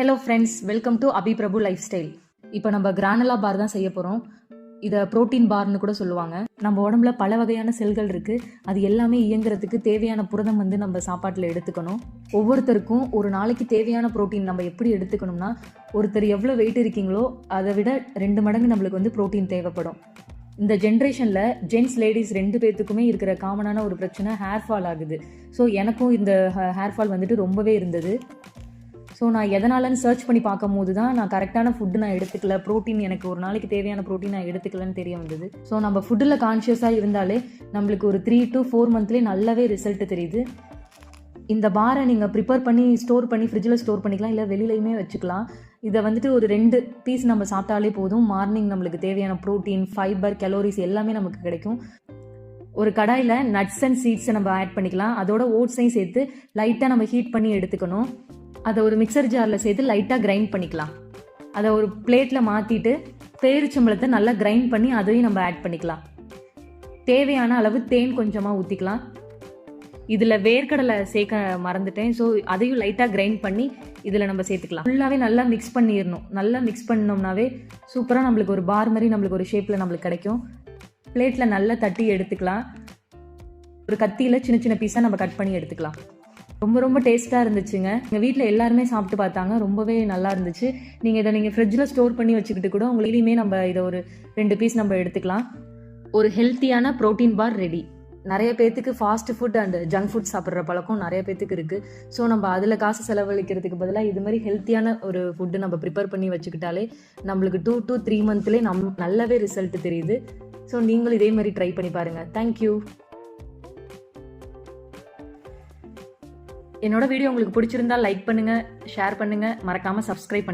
Hello friends, welcome to Abhi Prabhu lifestyle. இப்போ நம்ம கிரானலா பார் தான் செய்ய போகிறோம். இதை புரோட்டீன் பார்னு கூட சொல்லுவாங்க. நம்ம உடம்புல பல வகையான செல்கள் இருக்குது. அது எல்லாமே இயங்குறதுக்கு தேவையான புரதம் நம்ம சாப்பாட்டில் எடுத்துக்கணும். ஒவ்வொருத்தருக்கும் ஒரு நாளைக்கு தேவையான புரோட்டீன் நம்ம எப்படி எடுத்துக்கணும்னா, ஒருத்தர் எவ்வளோ வெயிட் இருக்கீங்களோ அதை விட 2 மடங்கு நம்மளுக்கு புரோட்டீன் தேவைப்படும். இந்த ஜென்ரேஷனில் ஜென்ஸ் லேடிஸ் 2 பேர்த்துக்குமே இருக்கிற காமனான ஒரு பிரச்சனை ஹேர் ஃபால் ஆகுது. ஸோ எனக்கும் இந்த ஹேர் ஃபால் ரொம்பவே இருந்தது. ஸோ நான் எதனாலன்னு சர்ச் பண்ணி பார்க்கும் போது தான் நான் கரெக்டான ஃபுட்டு நான் எடுத்துக்கல, ப்ரோட்டீன் எனக்கு ஒரு நாளைக்கு தேவையான ப்ரோட்டீன் நான் எடுத்துக்கலன்னு தெரிய வந்தது. ஸோ நம்ம ஃபுட்டில் கான்ஷியஸாக இருந்தாலே நம்மளுக்கு ஒரு 3 to 4 மந்த்லேயே நல்லாவே ரிசல்ட் தெரியுது. இந்த பாரை நீங்கள் ப்ரிப்பேர் பண்ணி ஸ்டோர் பண்ணி ஃப்ரிட்ஜில் ஸ்டோர் பண்ணிக்கலாம், இல்லை வெளியிலையுமே வச்சுக்கலாம். இதை ஒரு 2 பீஸ் நம்ம சாப்பிட்டாலே போதும். மார்னிங் நம்மளுக்கு தேவையான ப்ரோட்டீன், ஃபைபர், கலோரிஸ் எல்லாமே நமக்கு கிடைக்கும். ஒரு கடாயில் நட்ஸ் அண்ட் சீட்ஸை நம்ம ஆட் பண்ணிக்கலாம். அதோட ஓட்ஸையும் சேர்த்து லைட்டாக நம்ம ஹீட் பண்ணி எடுத்துக்கணும். அதை ஒரு மிக்சர் ஜாரில் சேர்த்து லைட்டாக கிரைண்ட் பண்ணிக்கலாம். அதை ஒரு பிளேட்டில் மாற்றிட்டு பேரிச்சம்பழத்தை நல்லா கிரைண்ட் பண்ணி அதையும் நம்ம ஆட் பண்ணிக்கலாம். தேவையான அளவு தேன் கொஞ்சமாக ஊற்றிக்கலாம். இதில் வேர்க்கடலை சேர்க்க மறந்துட்டேன். ஸோ அதையும் லைட்டாக கிரைண்ட் பண்ணி இதில் நம்ம சேர்த்துக்கலாம். ஃபுல்லாகவே நல்லா மிக்ஸ் பண்ணிடணும். நல்லா மிக்ஸ் பண்ணோம்னாவே சூப்பராக நம்மளுக்கு ஒரு பார் மாதிரி நம்மளுக்கு ஒரு ஷேப்பில் நம்மளுக்கு கிடைக்கும். பிளேட்டில் நல்லா தட்டி எடுத்துக்கலாம். ஒரு கத்தியில் சின்ன சின்ன பீஸாக நம்ம கட் பண்ணி எடுத்துக்கலாம். ரொம்ப டேஸ்ட்டாக இருந்துச்சுங்க. எங்கள் வீட்டில் எல்லாருமே சாப்பிட்டு பார்த்தாங்க, ரொம்பவே நல்லா இருந்துச்சு. நீங்கள் ஃப்ரிட்ஜில் ஸ்டோர் பண்ணி வச்சுக்கிட்டு கூட உங்களுக்குமே நம்ம இதை ஒரு 2 பீஸ் நம்ம எடுத்துக்கலாம். ஒரு ஹெல்த்தியான ப்ரோட்டீன் பார் ரெடி. நிறைய பேர்த்துக்கு fast food and junk food சாப்பிட்ற பழக்கம் நிறைய பேர்த்துக்கு இருக்குது. ஸோ நம்ம அதில் காசு செலவழிக்கிறதுக்கு பதிலாக இது மாதிரி ஹெல்த்தியான ஒரு ஃபுட்டு நம்ம ப்ரிப்பேர் பண்ணி வச்சுக்கிட்டாலே நம்மளுக்கு 2 to 3 மந்த்லேயே நல்லாவே ரிசல்ட் தெரியுது. ஸோ நீங்களும் இதே மாதிரி ட்ரை பண்ணி பாருங்கள். தேங்க்யூ. என்னோட வீடியோ உங்களுக்கு பிடிச்சிருந்தா லைக் பண்ணுங்கள், ஷேர் பண்ணுங்கள், மறக்காமல் சப்ஸ்கிரைப் பண்ணுங்கள்.